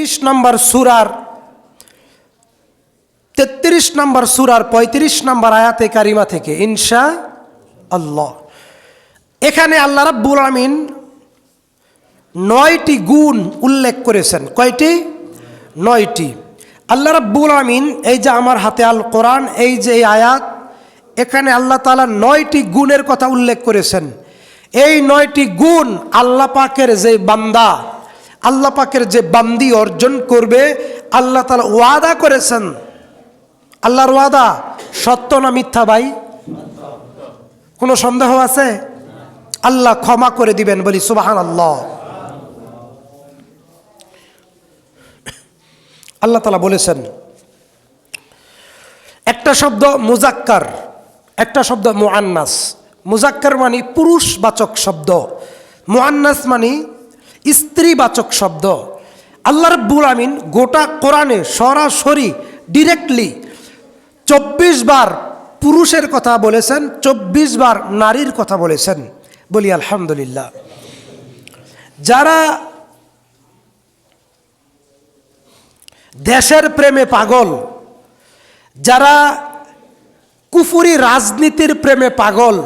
33 নম্বর সূরার 35 নম্বর আয়াতে কারিমা থেকে ইনশাআল্লাহ। এখানে আল্লাহ রাব্বুল আমিন 9টি গুণ উল্লেখ করেছেন। কয়টি? 9টি। আল্লাহ রাব্বুল আমিন এই যে আমার হাতে আল কোরআন, এই যে এই আয়াত, এখানে আল্লাহ তাআলা 9টি গুণের কথা উল্লেখ করেছেন। এই 9টি গুণ আল্লাহ পাকের যে বান্দা, আল্লাহ পাকের যে বান্দি অর্জন করবে, আল্লাহ তাআলা ওয়াদা করেছেন। আল্লাহর ওয়াদা সত্য না মিথ্যা ভাই? কোনো সন্দেহ আছে? আল্লাহ ক্ষমা করে দিবেন, বলি সুবহানাল্লাহ। আল্লাহ তাআলা বলেছেন, একটা শব্দ মুজাক্কার, একটা শব্দ মুআন্নাস। মুজাক্কার মানে পুরুষবাচক শব্দ, মুআন্নাস মানে স্ত্রীবাচক শব্দ। আল্লাহ রাব্বুল আমিন গোটা কোরআনে সরাসরি ডিরেক্টলি 24 বার পুরুষের কথা বলেছেন, 24 বার নারীর কথা বলেছেন। বলি আলহামদুলিল্লাহ। যারা দেশের প্রেমে পাগল, যারা কুফরি রাজনীতির প্রেমে পাগল,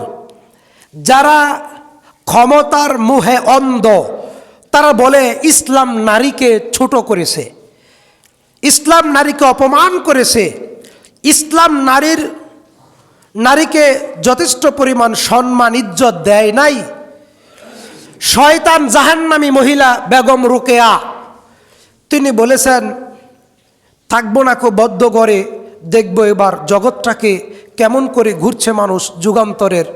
যারা ক্ষমতার মোহে অন্ধ, তারা বলে ইসলাম নারীকে ছোট করেছে, ইসলাম নারীকে অপমান করেছে, ইসলাম নারীকে যথেষ্ট পরিমাণ সম্মান ইজ্জত দেয় নাই। শয়তান জাহান্নামী মহিলা বেগম রোকেয়া, তিনি বলেছেন, থাকবো না কো বদ্ধ ঘরে, দেখবো এবার জগৎটাকে কেমন করে ঘুরছে মানুষ যুগান্তরের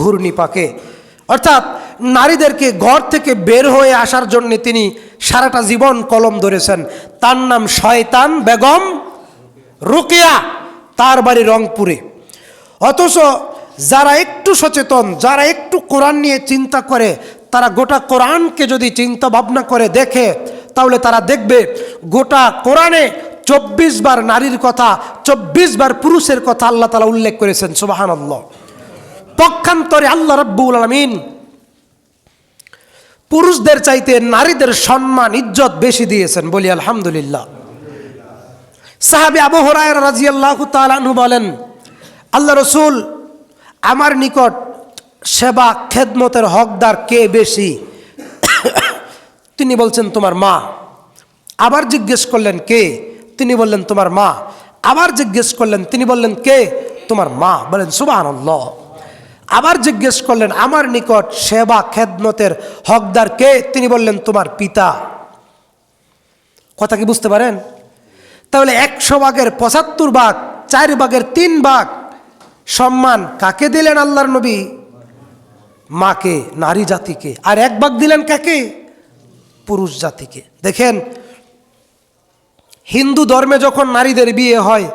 ঘূর্ণিপাকে। অর্থাৎ নারীদেরকে ঘর থেকে বের হয়ে আসার জন্য তিনি সারাটা জীবন কলম ধরেছেন। তার নাম শয়তান বেগম রোকেয়া, তার বাড়ি রংপুরে। অথচ যারা একটু সচেতন, যারা একটু কোরআন নিয়ে চিন্তা করে, তারা গোটা কোরআনকে যদি চিন্তা ভাবনা করে দেখে, তাহলে তারা দেখবে গোটা কোরআনে 24 বার নারীর কথা, 24 বার পুরুষের কথা আল্লাহ তাআলা উল্লেখ করেছেন। সুবহানাল্লাহ। পক্ষান্তরে আল্লাহ রাব্বুল আলামিন পুরুষদের চাইতে নারীদের সম্মান ইজ্জত বেশি দিয়েছেন। বলি আলহামদুলিল্লাহ। সাহাবী আবু হুরায়রা রাদিয়াল্লাহু তাআলা আনহু বলেন, আল্লাহ রসুল, আমার নিকট সেবা খেদমতের হকদার কে বেশি? তিনি বলছেন, তোমার মা। আবার জিজ্ঞেস করলেন, কে? তিনি বললেন, তোমার মা। আবার জিজ্ঞেস করলেন, তিনি বললেন, কে? তোমার মা। বলেন সুবহানাল্লাহ। আবার জিজ্ঞেস করলেন, আমার নিকট সেবা খেদমতের হকদার কে? তিনি বললেন, তোমার পিতা। কথা কি বুঝতে পারেন? তাহলে 100 ভাগের 75 ভাগ, 4 ভাগের 3 ভাগ সম্মান কাকে দিলেন আল্লাহর নবী? মাকে, নারী জাতিকে। আর 1 ভাগ দিলেন কাকে? পুরুষ জাতিকে। দেখেন, হিন্দু ধর্মে যখন নারীদের বিয়ে হয়,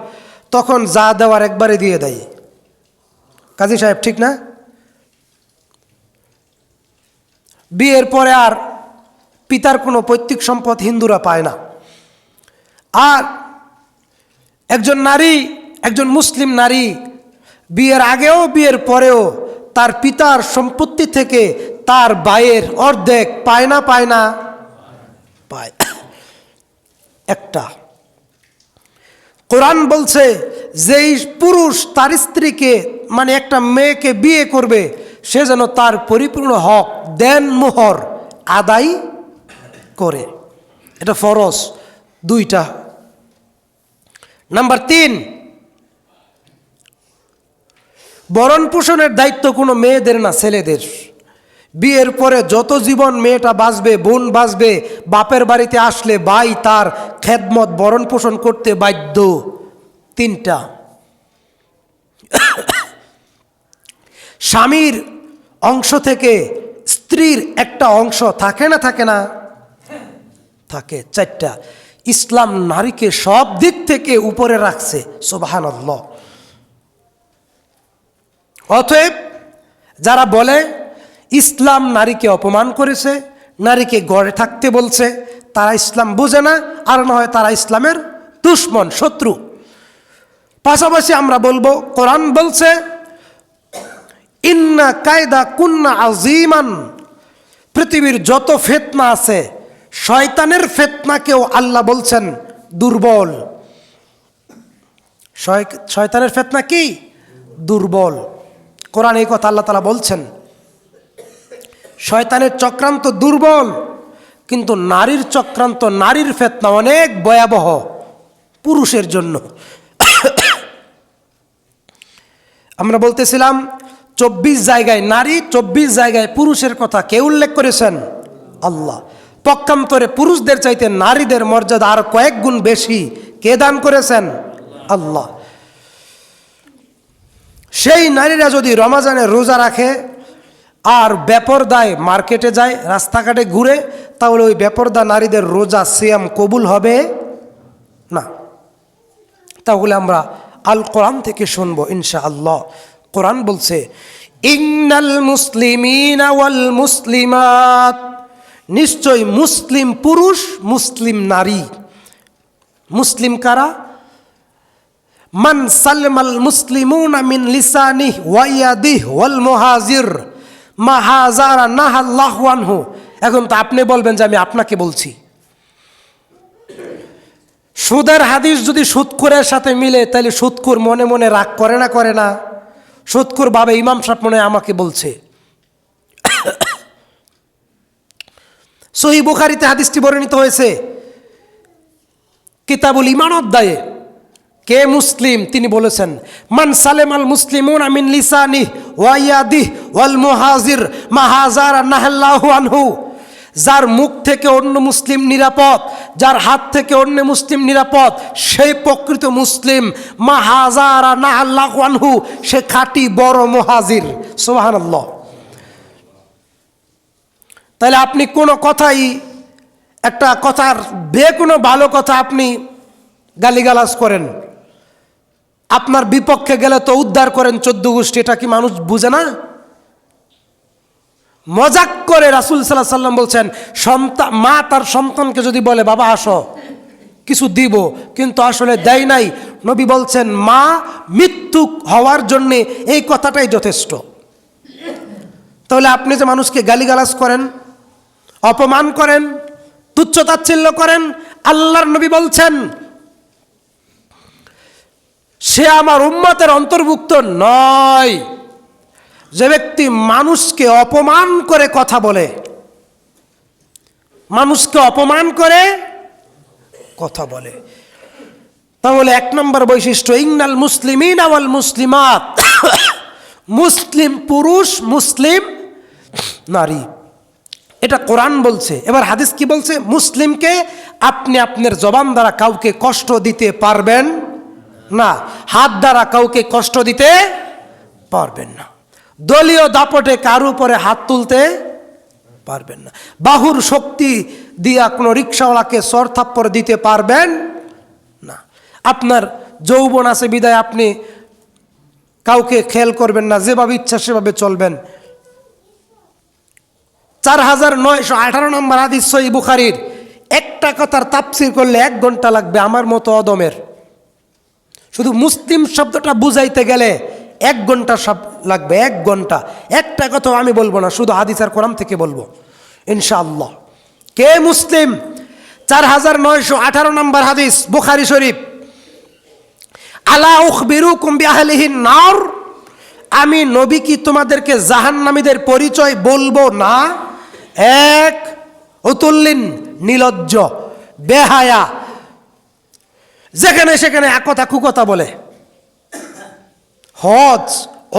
তখন যা দেওয়ার একবারে দিয়ে দেয়। কাজী সাহেব, ঠিক না? বিয়ের পরে আর পিতার কোনো পৈতৃক সম্পদ হিন্দুরা পায় না। আর একজন নারী, একজন মুসলিম নারী বিয়ের আগেও বিয়ের পরেও তার পিতার সম্পত্তি থেকে তার ভাইয়ের অর্ধেক পায় না? পায় না? পায়। একটা কোরআন বলছে, যেই পুরুষ তার স্ত্রীকে, মানে একটা মেয়েকে বিয়ে করবে, সে যেন তার পরিপূর্ণ হক দেন মোহর আদায় করে। এটা ফরজ। 2টা। নাম্বার 3, ভরণ পোষণের দায়িত্ব কোনো মেয়েদের না, ছেলেদের। বিয়ের পরে যত জীবন মেয়েটা বাঁচবে, বোন বাঁচবে, বাপের বাড়িতে আসলে ভাই তার খেদমত ভরণ পোষণ করতে বাধ্য। 3টা। স্বামীর অংশ থেকে স্ত্রীর একটা অংশ থাকে না? থাকে না? থাকে। 4টা। ইসলাম নারীকে সব দিক থেকে উপরে রাখছে। সুবহানাল্লাহ। অতএব যারা বলে ইসলাম নারীকে অপমান করেছে, নারীকে ঘরে থাকতে বলছে, তারা ইসলাম বোঝে না, আর না হয় তারা ইসলামের দুশমন, শত্রু। পাশাপাশি আমরা বলবো, কোরআন বলছে, ইন্না কায়দা কুন্না আযীমান, পৃথিবীর যত ফিতনা আছে শয়তানের ফিতনাকেও আল্লাহ বলছেন দুর্বল। শয়তানের ফিতনা কি? দুর্বল। কোরআনে এই কথা আল্লাহ তাআলা বলছেন। শয়তানের চক্রান্ত দুর্বল, কিন্তু নারীর চক্রান্ত, নারীর ফিতনা অনেক ভয়াবহ পুরুষের জন্য। আমরা বলতেছিলাম 24 জায়গায় নারী, 24 জায়গায় পুরুষের কথা কে উল্লেখ করেছেন? আল্লাহ। পক্ষান্তরে পুরুষদের চাইতে নারীদের মর্যাদা আর কয়েক গুণ বেশি কে দান করেছেন? আল্লাহ। সেই নারীরা যদি রমজানে রোজা রাখে আর বেপরদায় মার্কেটে যায়, রাস্তাঘাটে ঘুরে, তাহলে ওই বেপরদা নারীদের রোজা সিয়াম কবুল হবে না। তাহলে আমরা আল কোরআন থেকে শুনবো ইনশাআল্লাহ। কোরআন বলছে, ইন্নাল মুসলিমিনা ওয়াল মুসলিমাত, নিশ্চয় মুসলিম পুরুষ, মুসলিম নারী। মুসলিম কারা? মান সালমাল মুসলিমুনা মিন লিসানিহি ওয়া ইয়াদিহি ওয়াল মুহাজির মা হাযারা নাহাল্লাহু আনহু। এখন তো আপনি বলবেন যে আমি আপনাকে বলছি। সুদের হাদিস যদি সুদখোরের সাথে মিলে, তাহলে সুদখোর মনে মনে রাগ করে না? করে না? সুদখোর ভাবে ইমাম সাহেব মনে আমাকে বলছে। সহিহ বুখারীতে হাদিসটি বর্ণিত হয়েছে, কিতাবুল ঈমান অধ্যায়ে। কে মুসলিম? তিনি বলেছেন, মান সালেমাল মুসলিমুনা মিন লিসানিহি ওয়া ইয়াদিহি ওয়াল মুহাজির মা হাযারা নাহাল্লাহু আনহু। যার মুখ থেকে অন্য মুসলিম নিরাপদ, যার হাত থেকে অন্য মুসলিম নিরাপদ, সেই প্রকৃত মুসলিম। মা হাযারা নাহাল্লাহু আনহু, সে খাঁটি বড় মুহাজির। সুবহানাল্লাহ। তাহলে আপনি কোনো কথাই, একটা কথার কোনো ভালো কথা আপনি গালিগালাজ করেন, আপনার বিপক্ষে গেলে তো উদ্ধার করেন 14 গোষ্ঠী। এটা কি মানুষ বুঝে না? মজাক করে রাসূল সাল্লাল্লাহু আলাইহি সাল্লাম বলছেন, মা তার সন্তানকে যদি বলে বাবা আসো কিছু দিব, কিন্তু আসলে দেয় নাই, নবী বলছেন মা মৃত্যু হওয়ার জন্যে এই কথাটাই যথেষ্ট। তাহলে আপনি যে মানুষকে গালিগালাজ করেন, অপমান করেন, তুচ্ছ-তাচ্ছিল্য করেন, আল্লাহর নবী বলছেন সে আমার উম্মতের অন্তর্ভুক্ত নয়। যে ব্যক্তি মানুষকে অপমান করে কথা বলে, মানুষকে অপমান করে কথা বলে, তাহলে 1 নম্বর বৈশিষ্ট্য, ইন্নাল মুসলিমিনা ওয়াল মুসলিমাত, মুসলিম পুরুষ, মুসলিম নারী। এটা কোরআন বলছে। এবার হাদিস কি বলছে? মুসলিমকে আপনি আপনার জবান দ্বারা কাউকে কষ্ট দিতে পারবেন না, হাত দ্বারা কাউকে কষ্ট দিতে পারবেন না, দলীয় দাপটে কারো উপরে হাত তুলতে পারবেন না, বাহুর শক্তি দিয়া কোনো রিক্সাওয়ালাকে সর থাপ্পড় দিতে পারবেন না। আপনার যৌবন আছে বিদায় আপনি কাউকে খেয়াল করবেন না, যেভাবে ইচ্ছা সেভাবে চলবেন। 4918 নম্বর হাদিস সহিহ বুখারীর। একটা কথার তাফসীর করলে 1 ঘন্টা লাগবে আমার মতো অদমের। শুধু মুসলিম শব্দটা বুঝাইতে গেলে 1 ঘন্টা সব লাগবে, 1 ঘন্টা। একটা কথাও আমি বলবো না, শুধু হাদিস আর কোরআন থেকে বলবো ইনশাআল্লাহ। কে মুসলিম? 4918 নম্বর হাদিস বুখারী শরীফ। আলা উখবিরুকুম বিআহলিহিন নার, আমি নবী কি তোমাদেরকে জাহান্নামীদের পরিচয় বলবো না? 1, উতুল্লিন, নিলজ্জ, বেহায়া, যেখানে সেখানে একথা কুকথা বলে। হজ,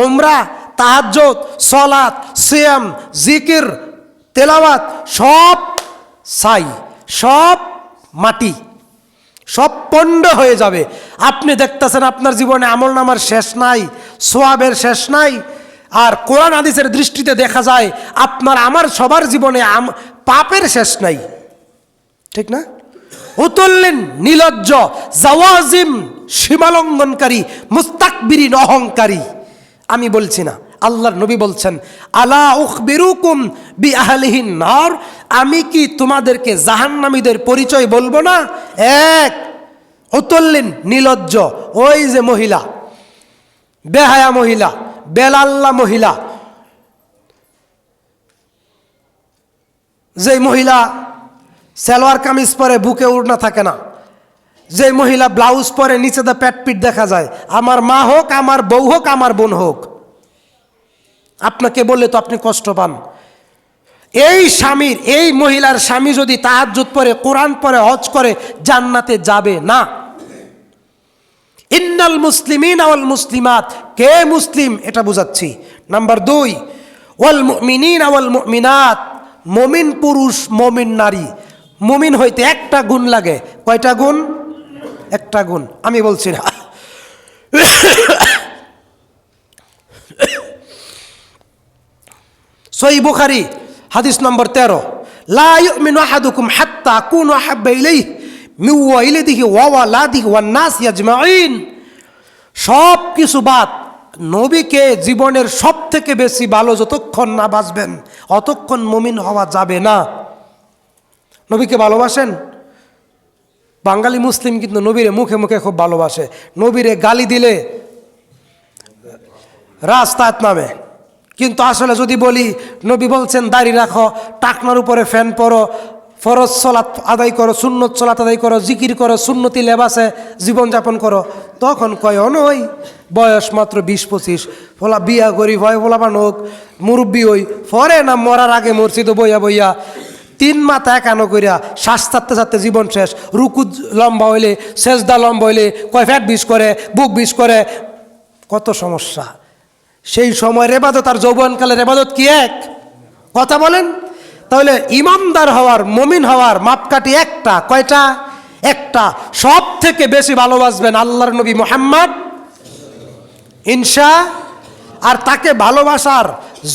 উমরা, তাহাজ্জুদ, সালাত, সিয়াম, জিকির, তেলাওয়াত সব ছাই, সব মাটি, সব পণ্ড হয়ে যাবে। আপনি দেখতেছেন আপনার জীবনে আমলনামার শেষ নাই, সোয়াবের শেষ নাই। আর কোরআন হাদিসের দৃষ্টিতে দেখা যায় আপনার আমার সবার জীবনে পাপের শেষ নাই, ঠিক না? উতুল্লিন, নিলজ্জ, জাওয়াজিম, সীমালঙ্ঘনকারী, মুস্তাকবিরিন, অহংকারী। আমি বলছি না, আল্লাহর নবী বলছেন, আলা উখবিরুকুম বিআহলিহিন নার, আমি কি তোমাদেরকে জাহান্নামীদের পরিচয় বলবো না? 1, উতুল্লিন, নিলজ্জ, ওই যে মহিলা, বেহায়া মহিলা, বেলাল্লা মহিলা, যে মহিলা সালোয়ার কামিজ পরে বুকে ওড়না থাকে না, যে মহিলা ব্লাউজ পরে নিচে দা পেট পিট দেখা যায়, আমার মা হোক, আমার বউ হোক, আমার বোন হোক, আপনাকে বললে তো আপনি কষ্ট পান। এই স্বামীর, এই মহিলার স্বামী যদি তাহাজ্জুদ পড়ে, কোরআন পড়ে, হজ করে, জান্নাতে যাবে না। ইন্নাল মুসলিমিন ওয়াল মুসলিমাত, কে মুসলিম এটা বুঝাচ্ছি। নাম্বার 2, ওয়াল মুমিনিন ওয়াল মুমিনাত, মুমিন পুরুষ, মুমিন নারী। মুমিন হইতে একটা গুণ লাগে, কয়টা গুণ? একটা গুণ, আমি বলছি না। সহিহ বুখারী হাদিস নম্বর 13, লা ইউমিনু আহাদুকুম হাত্তা আকুনু আহাব্বা ইলাইহি মিন ওয়ালিদিহি ওয়া ওয়ালাদিহি ওয়ান নাস আজমাইন। সব কিছু বাদ, নবীকে জীবনের সব থেকে বেশি ভালো যতক্ষণ না বাঁচবেন অতক্ষণ মুমিন হওয়া যাবে না। নবীকে ভালোবাসেন? বাঙালি মুসলিম কিন্তু নবীরে মুখে মুখে খুব ভালোবাসে, নবীরে গালি দিলে রাস্তায় নামে। কিন্তু আসলে যদি বলি, নবী বলছেন দাড়ি রাখো, টাকনার উপরে ফ্যান পরো, ফরজ সালাত আদায় করো, সুন্নত সালাত আদায় করো, জিকির করো, সুন্নতি লেবাসে জীবনযাপন করো, তখন কয় নই, বয়স মাত্র 20-25, ফলা বিয়া করি ভয় ফলাবান হোক, মুরব্বী হই, পরে না মরার আগে মরছি তো বইয়া বইয়া 3 মাথা একানো করিয়া শ্বাস ছাড়তে ছাড়তে জীবন শেষ। রুকু লম্বা হইলে, সেজদা লম্বা হইলে কয় ফ্যাট বিষ করে, বুক বিষ করে, কত সমস্যা। সেই সময়ের এবাদত আর যৌবনকালের এবাদত কি এক? কথা বলেন। তাহলে ইমানদার হওয়ার, মুমিন হওয়ার মাপকাঠি একটা, কয়টা? একটা। সব থেকে বেশি ভালোবাসবেন আল্লাহর নবী মুহাম্মদ ইনশা। আর তাকে ভালোবাসার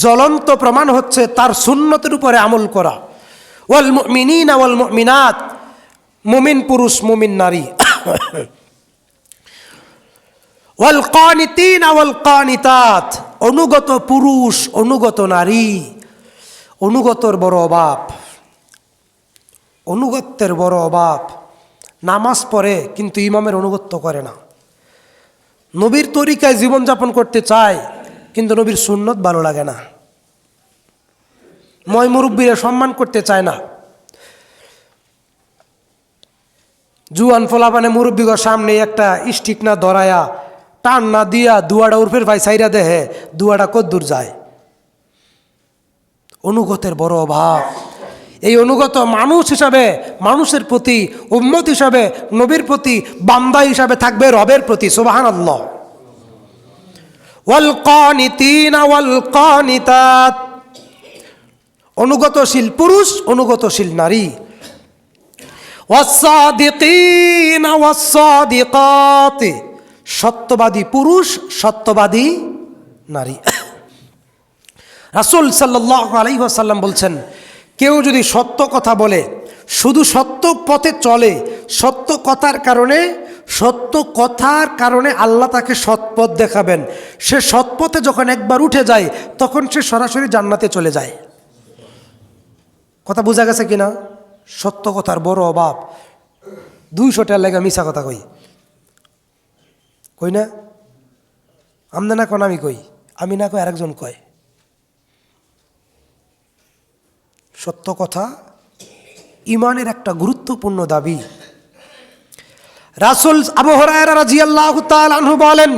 জ্বলন্ত প্রমাণ হচ্ছে তার সুন্নতের উপরে আমল করা। ওয়াল মুমিনিনা ওয়াল মুমিনাত, মুমিন পুরুষ, মুমিন নারী। ওয়াল কানিতিনা ওয়াল কানিতাত, অনুগত পুরুষ, অনুগত নারী। অনুগতর বড় অভাব, অনুগত্যের বড় অভাব। নামাজ পড়ে কিন্তু ইমামের অনুগত্য করে না, নবীর তরিকায় জীবনযাপন করতে চায় কিন্তু নবীর সুন্নত ভালো লাগে না, ময় মুরব্বীরা সম্মান করতে চায় না। জুয়ান ফলাপানে মুরব্বীগর সামনে একটা স্টিক না ধরায়া, টান না দিয়া দুয়াটা উর্ফের ভাই সাইরা দেহে, দুয়াটা কদ্দূর যায়। অনুগতের বড় অভাব। এই অনুগত মানুষ হিসাবে, মানুষের প্রতি, উম্মত হিসাবে, নবীর প্রতি, বান্দা হিসাবে থাকবে রবের প্রতি। সুবহানাল্লাহ। ওয়াল কানিতিনা ওয়াল কানিতাত, অনুগতশীল পুরুষ, অনুগতশীল নারী। ওয়াস-সাদিকিনা ওয়াস-সাদিকাত, সত্যবাদী পুরুষ, সত্যবাদী নারী। রাসূল সাল্লাল্লাহু আলাইহি ওয়াসাল্লাম বলছেন, কেউ যদি সত্য কথা বলে, শুধু সত্য পথে চলে, সত্য কথার কারণে আল্লাহ তাকে সৎপথ দেখাবেন। সে সৎপথে যখন একবার উঠে যায় তখন সে সরাসরি জান্নাতে চলে যায়। কথা বোঝা গেছে কিনা? সত্য কথার বড় অভাব। 200 টাকা লেগে মিছা কথা কই না? আমদা না কোন আমি কই, আমি না কই আরেকজন কয়। সত্য কথা ইমানের একটা গুরুত্বপূর্ণ দাবি। রাসূল আবু হুরায়রা রাদিয়াল্লাহু তাআলা আনহু বলেন,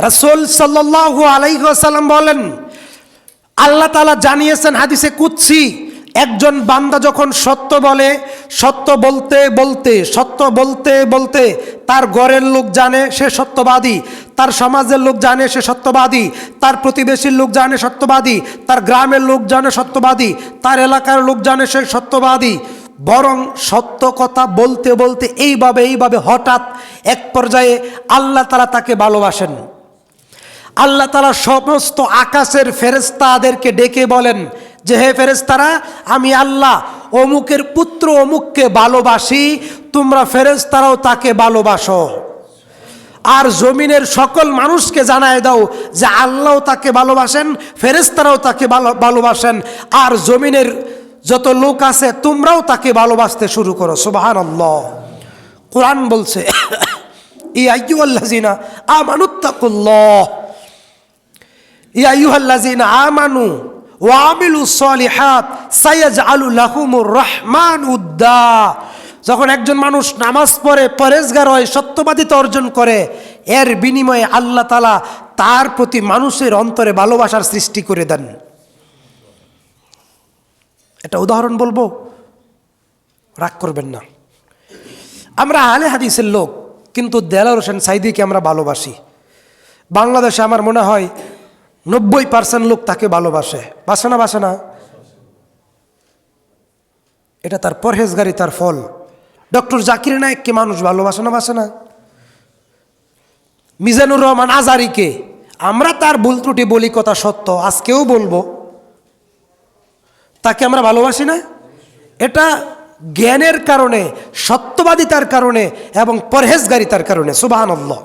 রাসূল সাল্লাল্লাহু আলাইহি ওয়াসাল্লাম বলেন, আল্লাহ তাআলা জানিয়েছেন হাদিসে কুদসি, একজন বান্দা যখন সত্য বলে, সত্য বলতে বলতে তার ঘরের লোক জানে সে সত্যবাদী, তার সমাজের লোক জানে সে সত্যবাদী, তার প্রতিবেশীর লোক জানে সত্যবাদী, তার গ্রামের লোক জানে সত্যবাদী, তার এলাকার লোক জানে সে সত্যবাদী। বরং সত্য কথা বলতে বলতে এইভাবে হঠাৎ এক পর্যায়ে আল্লাহ তাআলা তাকে ভালোবাসেন। আল্লাহ তাআলা সমস্ত আকাশের ফেরেশতাদেরকে ডেকে বলেন যে, হে ফেরেশতারা, আমি আল্লাহ অমুকের পুত্র অমুককে ভালোবাসি, তোমরা ফেরেশতারাও তাকে ভালোবাসো। আর জমিনের সকল মানুষকে জানায় দাও যে আল্লাহও তাকে ভালোবাসেন, ফেরেশতারাও তাকে ভালোবাসেন, আর জমিনের যত লোক আছে তোমরাও তাকে ভালোবাসতে শুরু করো। সুবহানাল্লাহ। কোরআন বলছে, ইয়া আইয়ুহাল্লাযিনা আমানুত্তাকুল্লাহ, ইয়া আইয়ুহাল্লাযিনা আমানু ওয়া আমিলুস সালিহাত সায়াজআলু লাহুমুর রহমান উদ্দা। যখন একজন মানুষ নামাজ পড়ে, পরেজগার হয়, সত্যবাদিতা অর্জন করে, এর বিনিময়ে আল্লাহ তাআলা তার প্রতি মানুষের অন্তরে ভালোবাসার সৃষ্টি করে দেন। একটা উদাহরণ বলবো, রাগ করবেন না। আমরা আহলে হাদিসের লোক, কিন্তু দেলাওয়ার হোসেন সাঈদীকে আমরা ভালোবাসি। বাংলাদেশে আমার মনে হয় 90% লোক তাকে ভালোবাসে। বাসে না? এটা তার পরহেজগারিতার ফল। ডক্টর জাকির নায়েককে মানুষ ভালোবাসে না? মিজানুর রহমান আজারিকে আমরা তার ভুল ত্রুটি বলি, কথা সত্য, আজকেও বলবো, তাকে আমরা ভালোবাসি না? এটা জ্ঞানের কারণে, সত্যবাদিতার কারণে এবং পরহেজগারিতার কারণে। সুবহানাল্লাহ।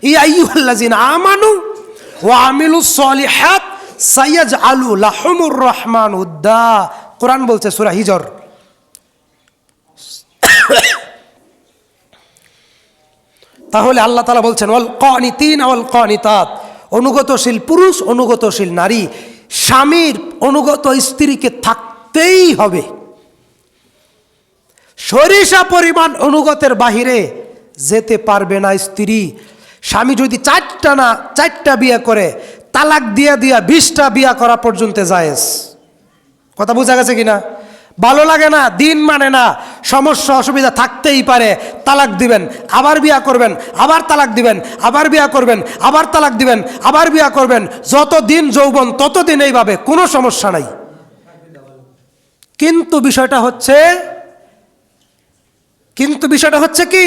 ইয়া আইয়ুহাল্লাযিনা আমানু ওয়া আমিলুস সালিহাত সায়াজআলু লাহুমুর রহমান উদ্দা। কোরআন বলছে সূরা হিজর। তাহলে আল্লাহ তাআলা বলছেন ওয়াল কানিতিন ওয়াল কানিতাত, অনুগতশীল পুরুষ, অনুগতশীল নারী। স্বামীর অনুগত স্ত্রীকে থাকতেই হবে। সরিষা পরিমাণ অনুগতের বাহিরে যেতে পারবে না স্ত্রী। স্বামী যদি 4টা বিয়ে করে, তালাক দিয়া 20টা বিয়া করা পর্যন্ত জায়েজ। কথা বোঝা গেছে কিনা? ভালো লাগে না, দিন মানে না, সমস্যা অসুবিধা থাকতেই পারে, তালাক দিবেন, আবার বিয়া করবেন, আবার তালাক দিবেন, আবার বিয়া করবেন, আবার তালাক দিবেন, আবার বিয়া করবেন, যতদিন যৌবন ততদিন এইভাবে, কোনো সমস্যা নাই। কিন্তু বিষয়টা হচ্ছে কি,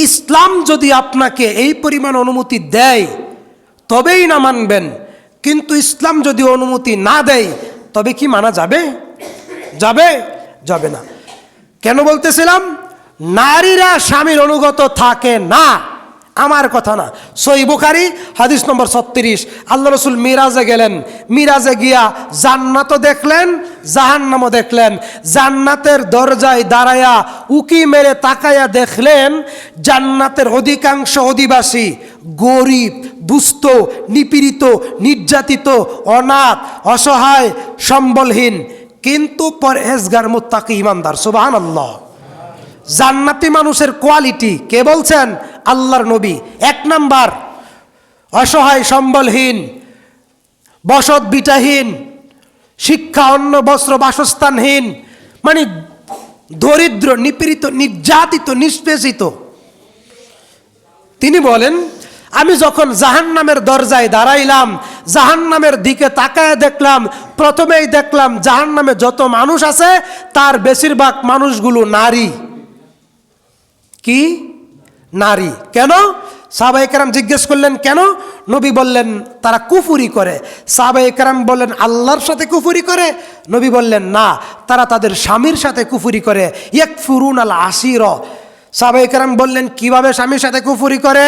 ইসলাম যদি আপনাকে এই পরিমাণ অনুমতি দেয় তবেই না মানবেন, কিন্তু ইসলাম যদি অনুমতি না দেয় তবে কি মানা যাবে? যাবে না। কেন বলতেছিলাম? নারীরা স্বামীর অনুগত থাকে না, আমার কথা না। সহিহ বুখারী হাদিস নম্বর 36। আল্লাহ রাসূল মিরাজে গেলেন, মিরাজে গিয়া জান্নাতও দেখলেন, জাহান্নামও দেখলেন। জান্নাতের দরজায় দাঁড়ায়া উকি মেরে তাকায়া দেখলেন জান্নাতের অধিকাংশ অধিবাসী গরিব, দুস্থ, নিপীড়িত, নির্যাতিত, অনাথ, অসহায়, সম্বলহীন, কিন্তু পরহেজগার, মুত্তাকি, ঈমানদার। সুবহানাল্লাহ। জান্নাতি মানুষের কোয়ালিটি কে বলছেন? আল্লাহর নবী। 1 নাম্বার, অসহায়, সম্বলহীন, বসত বিটাহীন, শিক্ষা, অন্ন, বস্ত্র, বাসস্থানহীন, মানে দরিদ্র, নিপীড়িত, নির্যাতিত, নিষ্পেষিত। তিনি বলেন, আমি যখন জাহান্নামের দরজায় দাঁড়াইলাম, জাহান্নামের দিকে তাকায় দেখলাম, প্রথমেই দেখলাম জাহান্নামে যত মানুষ আছে তার বেশিরভাগ মানুষগুলো নারী। কি? নারী। কেন? সাহাবায়ে কেরাম জিজ্ঞেস করলেন কেন? নবী বললেন তারা কুফরি করে। সাহাবায়ে কেরাম বললেন আল্লাহর সাথে কুফরি করে? নবী বললেন না, তারা তাদের স্বামীর সাথে কুফরি করে। ইয়াকফুরুনাল আশিরা। সাহাবায়ে কেরাম বললেন কিভাবে স্বামীর সাথে কুফরি করে?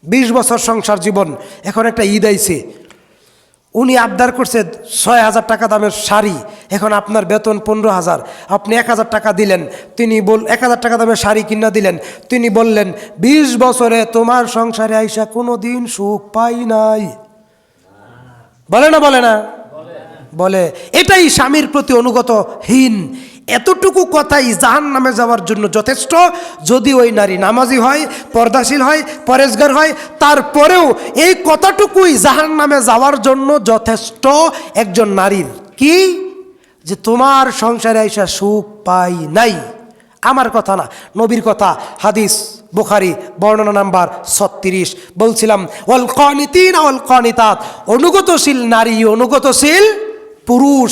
20 বছর সংসার জীবন, এখন একটা ঈদ আইছে, উনি আবদার করছে 6,000 টাকা দামের শাড়ি, এখন আপনার বেতন 15,000, আপনি 1,000 টাকা দিলেন, তিনি 1,000 টাকা দামের শাড়ি কিনা দিলেন। তিনি বললেন 20 বছরে তোমার সংসারে আইসা কোনো দিন সুখ পাই নাই। বলে না? বলে। এটাই স্বামীর প্রতি অনুগতহীন। এতটুকু কথাই জাহান্নামে যাওয়ার জন্য যথেষ্ট। যদি ওই নারী নামাজি হয়, পর্দাশীল হয়, পরেজগার হয়, তারপরেও এই কথাটুকুই জাহান্নামে যাওয়ার জন্য যথেষ্ট একজন নারীর। কি? যে তোমার সংসারে আইসা সুখ পাই নাই। আমার কথা না, নবীর কথা। হাদিস বুখারী বর্ণনা নাম্বার 36। বলছিলাম ওয়াল কানিতিন ওয়াল কানিতাত, অনুগতশীল নারী, অনুগতশীল পুরুষ।